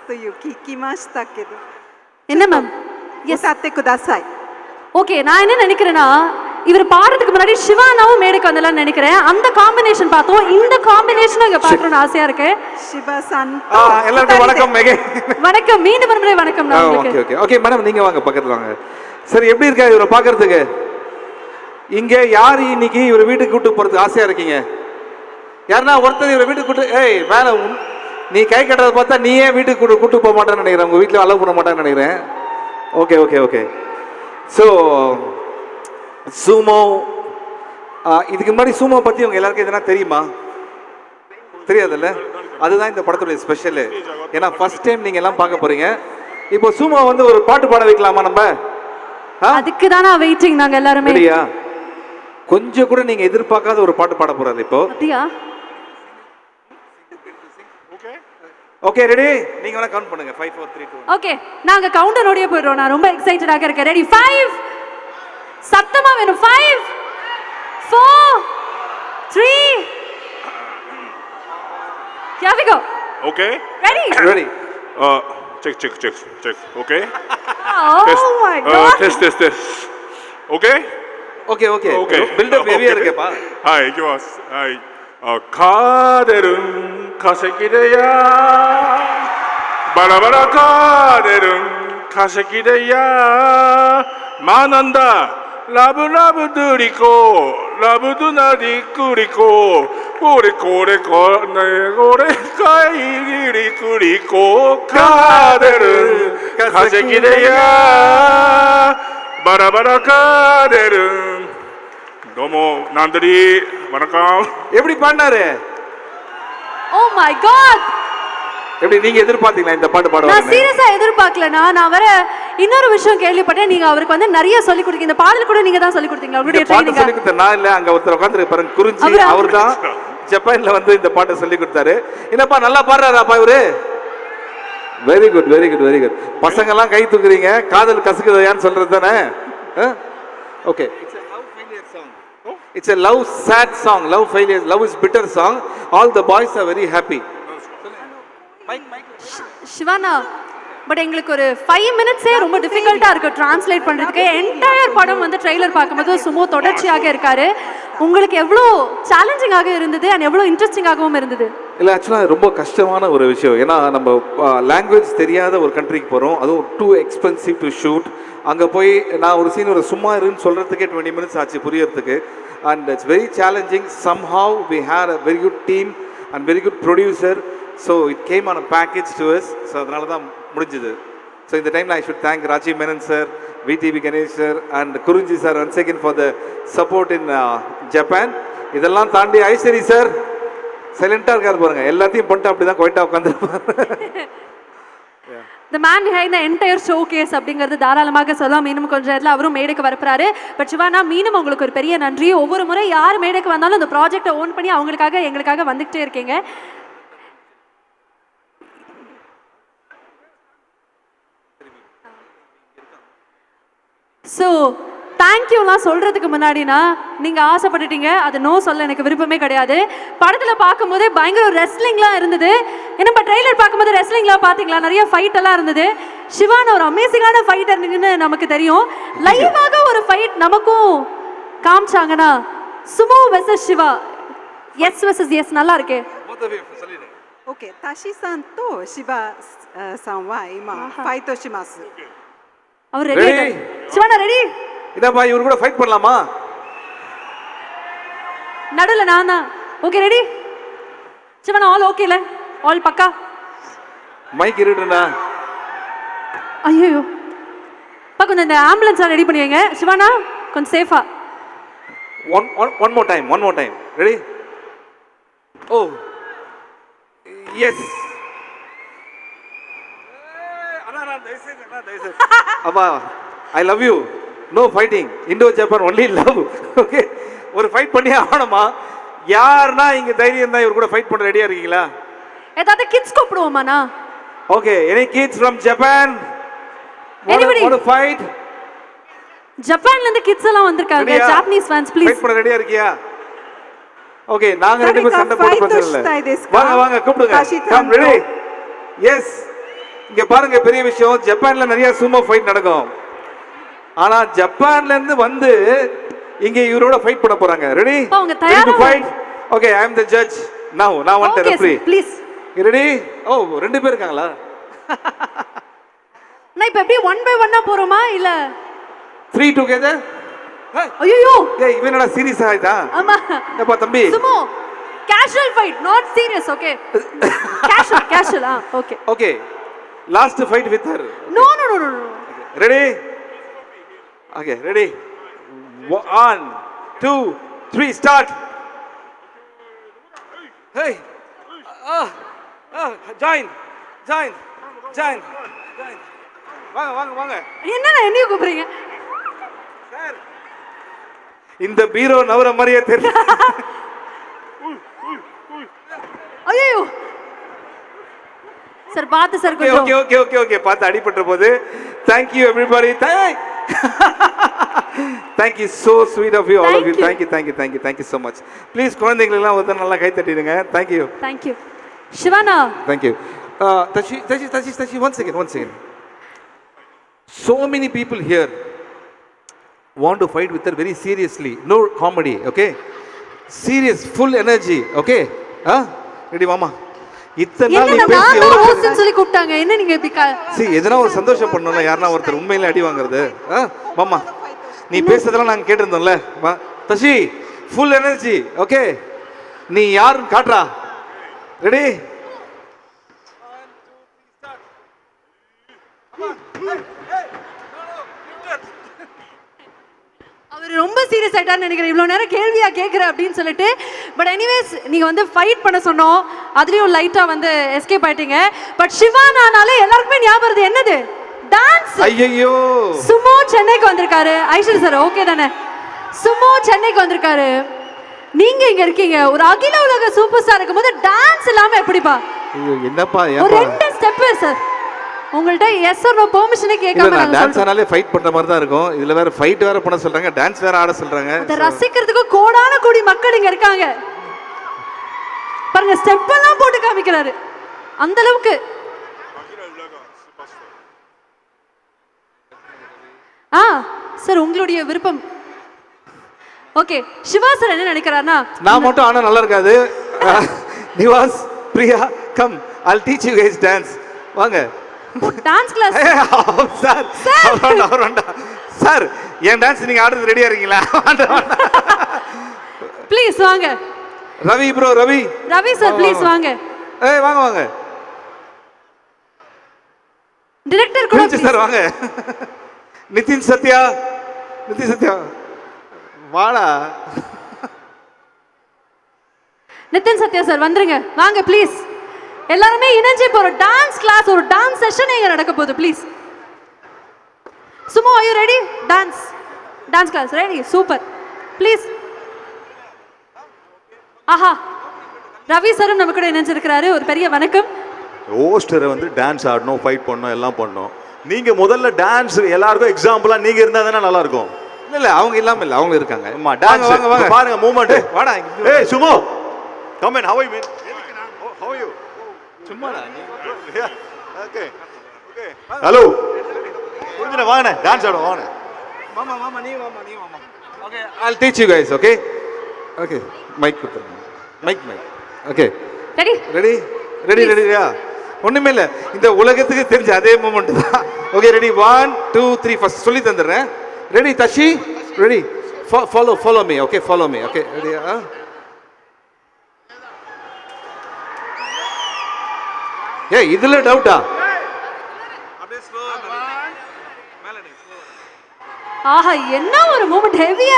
という聞きましたけど。என்ன மேம்?歌ってください。ஓகே, நான் என்ன நினைக்கிறேன்னா இவர் பாடுறதுக்கு முன்னாடி சிவானாவும் மேடைக்கு வந்தலாம்னு நினைக்கிறேன். அந்த காம்பினேஷன் பார்த்தோம். இந்த காம்பினேஷனும் இங்க பார்க்கணும்னு ஆசையா இருக்கு. சிவா சான் எல்லாருக்கும் வணக்கம் மேகே. வணக்கம், மீண்டும் ஒரு முறை வணக்கம். நான் உங்களுக்கு ஓகே ஓகே மேடம், நீங்க வாங்க பக்கத்துல வாங்க. சரி, எப்படி இருக்கா இவரை பார்க்கிறதுக்கு? இங்க யார் இன்னைக்கு இவர் வீட்டுக்கு கூட்டு போறதுக்கு ஆசையா இருக்கீங்க? யாருன்னா ஒருத்தர் இவரை வீட்டுக்கு கூட்டு, ஏய் மேல நீ கை கட்டுறத பார்த்தா நீயே வீட்டுக்கு கூட்டு போக மாட்டேன்னு நினைக்கிறேன். உங்க வீட்டில் அலோவ் பண்ண மாட்டேன்னு நினைக்கிறேன். Okay okay okay. ஸோ சூமோ, இதுக்கு முன்னாடி சூமோ பற்றி உங்க எல்லாருக்கும் எதுனா தெரியுமா? தெரியாதுல்ல? அதுதான் இந்த படத்துடைய ஸ்பெஷலு. ஏன்னா ஃபர்ஸ்ட் டைம் நீங்கள் எல்லாம் பார்க்க போறீங்க. இப்போ சூமோ வந்து ஒரு பாட்டு பாட வைக்கலாமா நம்ம? அதுக்கு தானா வெயிட்டிங் நாங்க எல்லாரும். சரியா? கொஞ்சம் கூட நீங்க எதிர்பார்க்காத ஒரு பாட்டு பாட போறாரு இப்போ. அப்படியா? Okay ready? நீங்க வேணா கவுண்ட் பண்ணுங்க. 5 4 3 2. ஓகே, நாங்க கவுண்டரோடயே போயிடுறோம். நான் ரொம்ப எக்ஸைட்டடாக இருக்கேன். ரெடி? 5 சத்தமா வேணும். 5 4 3 Here we go. Okay. Ready? Ready. Check. Okay. Oh test. my god. Test. Okay. Okay. Build up heavy இருக்கேப்பா. Hi, 行きます。はい。カーデルン化石でやバラバラカーデルン化石でや学んだラブラブドゥリコラブドゥナリクリコこれかいりくりこカーデルン化石でやバラバラカーデルンどうもナンドリーவணக்கம். எப்படி பாடினாரு? Oh my god. எப்படி நீங்க எதிர்பார்த்தீங்களா இந்த பாட்டு பாடுவாங்க? நான் சீரியஸா எதிர்பார்க்கலனா. நான் வர இன்னொரு விஷயம் கேள்விப்பட்டேன். நீங்க அவருக்கு வந்து நிறைய சொல்லி கொடுத்தீங்க. இந்த பாடல் கூட நீங்க தான் சொல்லி கொடுத்தீங்க. அவருடைய ட்ரெய்னிங் சொல்லி கொடுத்த நான் இல்ல, அங்க ஒருத்தர் உட்கார்ந்து பாருங்க, குறிஞ்சி அவர்தான் ஜப்பான்ல வந்து இந்த பாட்டை சொல்லி கொடுத்தாரு. என்னப்பா நல்லா பாடுறாராப்பா இவரு? Very good. பசங்க எல்லாம் கை தூக்குறீங்க. காதல் கசக்குதையான்னு சொல்றது தானே? Okay. It's a love sad song, love failure, love is bitter song. All the boys are very happy. சிவானா, பட் எங்களுக்கு ஒரு 5 மினிட்ஸே ரொம்ப டிஃபிகல்ட்டா இருக்கு ட்ரான்ஸ்லேட் பண்றதுக்கு. என்டையர் படம் வந்து ட்ரெய்லர் பார்க்கும்போது சுமோ தொடர்ச்சியாக இருக்காரு. உங்களுக்கு எவ்வளோ சேலஞ்சிங்காக இருந்தது அண்ட் எவ்வளோ இன்ட்ரெஸ்டிங்காகவும் இருந்தது? இல்லை, ஆக்சுவலாக ரொம்ப கஷ்டமான ஒரு விஷயம். ஏன்னா நம்ம லாங்குவேஜ் தெரியாத ஒரு கண்ட்ரிக்கு போகிறோம். அதுவும் டூ எக்ஸ்பென்சிவ் டு ஷூட். அங்கே போய் நான் ஒரு சீன் சும்மா இருன்னு சொல்கிறதுக்கே 20 மினிட்ஸ் ஆச்சு புரியறதுக்கு. And it's very challenging. Somehow we had a very good team and very good producer. So it came on a package to us. So அதனால தான் முடிஞ்சுது. ஸோ இந்த டைமில் I should thank Rajiv Menon sir, VTV Ganesh sir and Kurinji sir once again for the support in Japan. இதெல்லாம் தாண்டி Ishari sir சைலண்டாக இருக்காரு பாருங்க. எல்லாத்தையும் பண்ணிட்டு அப்படி தான் குவைட்டாக உட்காந்துருப்பாரு. The man behind the entire showcase அப்படிங்கிறது தாராளமாக சொல்லலாம். இன்னும் கொஞ்சம் நேரத்தில் அவரும் மேடைக்கு வரப்போறாரு. பட் சிவானா, மீண்டும் உங்களுக்கு ஒரு பெரிய நன்றி. ஒவ்வொரு முறை யார் மேடைக்கு வந்தாலும் இந்த ப்ராஜெக்டை ஓன் பண்ணி அவங்களுக்காக எங்களுக்காக வந்துகிட்டே இருக்கீங்க. ஸோ தேங்க்யூலாம் சொல்கிறதுக்கு முன்னாடினா நீங்கள் ஆசைப்பட்டுட்டீங்க. அது நோ சொல்ல எனக்கு விருப்பமே கிடையாது. படத்தில் பார்க்கும்போதே பயங்கர ரெஸ்லிங்லாம் இருந்தது. என்னப்பா ட்ரெய்லர் பார்க்கும்போது ரெஸ்லிங்லாம் பார்த்தீங்களா? நிறைய ஃபைட் எல்லாம் இருந்தது. சிவான் ஒரு அமேசிங்கான ஃபைட்டர்னு நமக்கு தெரியும். லைவாக ஒரு ஃபைட் நமக்கும் காமிச்சாங்கன்னா Sumo versus Shiva, S versus S, நல்லா இருக்கே. ஓகே, தாஷி சான் தோ சிவா சான் வா இமா ஃபைட் ஷிமாஸ். அவர் ரெடி? சிவானா ரெடி? இதப்பா இவரு கூட ஃபைட் பண்ணலாமா? நடுல நான் தான். Okay ready? சிவானா ஆல் ஓகேல? ஆல் பக்கா? மைக் இருடா. ஐயோ பா, கொஞ்சம் இந்த ஆம்புலன்ஸ் ரெடி பண்ணி வைங்க. சிவானா கொஞ்சம் சேஃபா. One more time. Ready? Oh. Yes. Abba, I love you. No fighting. Indo-Japan only love. Okay. ஒரு ஃபைட் பண்ணி ஆகணுமா? யாருன்னா இங்க தைரியம் தான் இவர் கூட ஃபைட் பண்ண ரெடியா இருக்கீங்களா? ஏதாவது kids கூப்பிடுவோமாண்ணா? Okay. Any kids from Japan? Anybody? Want to fight? ஜப்பான்ல இருந்து கிட்ஸ் எல்லாம் வந்திருக்காங்க. Japanese fans please. ஃபைட் பண்ண ரெடியா இருக்கியா? ஓகே, நாங்க ரெண்டு பேரும் சண்டை போட பிரச்சனை இல்ல. வாங்க கூப்பிடுங்க. Come ready? எஸ். இங்க பாருங்க பெரிய விஷயம், ஜப்பான்ல நிறைய சுமோ ஃபைட் நடக்கும். ஆனா ஜப்பான்ல இருந்து வந்து இங்க இவரோட ஃபைட் பண்ண போறாங்க. ரெடி? அவங்க தயாரா fight. Okay, I am the judge. Now நான் want the referee. Please. Ready? Oh, ரெண்டு பேர் இருக்காங்களா? நான் இப்ப எப்படி 1 by 1 போறோமா இல்ல 3 டுகெதர்? ஐயோ ஏய், இவன் என்னடா சீரியஸா ஆயிட்டா? ஆமா. ஏப்பா தம்பி, Sumo casual fight, not serious, okay? Casual, okay. Okay. Last fight with her. No. Ready? Okay, ready? 1, 2, 3, start. Hey. Join. வாங்க. என்னடா என்னைய கூப்பிடுறீங்க? சார், இந்த பீரோ நவர மாதிரியே தெரியல. ஐயோ சார், பாத்து சார் கொஞ்சம். ஓகே பார்த்து அடிபட்ட போது. Thank you everybody. Thank you, so sweet of you, all of you. Thank you so much. Please குழந்தைகள் எல்லாம் வந்து நல்லா கை தட்டிடுங்க. Thank you. Siwana. Thank you. Tashi, one second. So many people here want to fight with her very seriously. No comedy, okay? Serious, full energy, okay? Ready மாமா? இத்தனை நாள் நீ பேசி எவ்வளவு ஹோஸ்ட்னு சொல்லி கூப்பிட்டாங்க. என்ன நீங்க இப்படி எதனா ஒரு சந்தோஷம் பண்ணணும்ல, யாரனா ஒருத்தர் உண்மையில அடி வாங்குறது. மாமா, நீ பேசுறதெல்லாம் நாங்க கேட்டிருந்தோம்ல. தஷி, full energy, okay? நீ யாருன்னு காட்டுறா. ரெடி? அவர் ரொம்ப சீரியஸ் ஆயிட்டான்னு நினைக்கிறேன். இவ்வளோ நேரம் கேள்வியா கேட்குற அப்படின்னு சொல்லிட்டு. பட் எனிவேஸ், நீங்கள் வந்து ஃபைட் பண்ண சொன்னோம், அதுலேயும் லைட்டாக வந்து எஸ்கேப் ஆயிட்டீங்க. பட் சிவானானாலே எல்லாருக்குமே ஞாபகம் வருது என்னது? டான்ஸ். ஐயோ, சுமோ சென்னைக்கு வந்திருக்காரு. ஐஸ்வர் சார் ஓகே தானே? சுமோ சென்னைக்கு வந்திருக்காரு. நீங்க இங்க இருக்கீங்க, ஒரு அகில உலக சூப்பர் ஸ்டார் இருக்கும்போது டான்ஸ் இல்லாம எப்படிப்பா? என்னப்பா ஒரு 2 ஸ்டெப் சார். உங்கள்ட்ட எஸ் ஆர் நோ பெர்மிஷனே கேட்காம நான் டான்ஸ் ஆனாலே ஃபைட் பண்ற மாதிரி தான் இருக்கும். இதுல வேற ஃபைட் வேற பண்ண சொல்றாங்க, டான்ஸ் வேற ஆட சொல்றாங்க. அத ரசிக்கிறதுக்கு கோடான கோடி மக்கள் இங்க இருக்காங்க. பாருங்க, ஸ்டெப் எல்லாம் போட்டு காமிக்கிறாரு. அந்த அளவுக்கு. சார் உங்களுடைய விருப்பம். ஓகே, சிவா சார் என்ன நினைக்கிறாருன்னா, நான் மட்டும் ஆனா நல்லா இருக்காது. Nivas, Priya, come, I'll teach you guys dance. வாங்க. Dance class. சார், என் டான்ஸ் நீங்க ஆடுறது ரெடியா இருக்கீங்களா? ப்ளீஸ் வாங்க. Ravi bro, Ravi sir please வாங்க. வாங்க. டைரக்டர் கூட சார் வாங்க. நிதின் சத்யா வாடா. நிதின் சத்யா சார் வந்துருங்க. வாங்க ப்ளீஸ். எல்லாருமே இணைஞ்சு இப்போ ஒரு டான்ஸ் கிளாஸ், ஒரு டான்ஸ் செஷன் இங்க நடக்க போகுது. Please Sumo, are you ready? Dance class ready? Super. Please. ஆஹா, ரவி சாரும் நம்ம கூட இணைஞ்சிருக்கிறாரு. ஒரு பெரிய வணக்கம். ஹோஸ்டரை வந்து டான்ஸ் ஆடணும், ஃபைட் பண்ணணும், எல்லாம் பண்ணணும். நீங்க முதல்ல டான்ஸ் எல்லாருக்கும் எக்ஸாம்பிளா நீங்க இருந்தா தானே நல்லா இருக்கும். இல்ல அவங்க இல்லாம இல்ல, அவங்க இருக்காங்க. அம்மா டான்ஸ் வாங்க பாருங்க, மூவ்மெண்ட். வாடா. ஏய் Sumo, come in. How are you man? How are you? சும்மாடா. ஓகே. ஹலோ, புரிஞ்சுனா வாங்க டான்ஸ் ஆடுவோம். வாங்க மாமா நீ வாமா. Okay, I'll teach you guys, okay? Okay, mic கொடுத்துருங்க. மைக். ஓகே, ரெடியா? ஒண்ணுமே இல்ல, இந்த உலகத்துக்கு தெரிஞ்ச அதே மூமெண்ட் தான். Okay, ready? 1, 2, 3 ஃபர்ஸ்ட் சொல்லி தந்துடுறேன். Ready தஷி? Ready? follow me, okay? Follow me, okay? ரெடியா? இதுல டவுட்டா? ஆஹா, என்ன ஒரு மூமெண்ட், ஹெவியா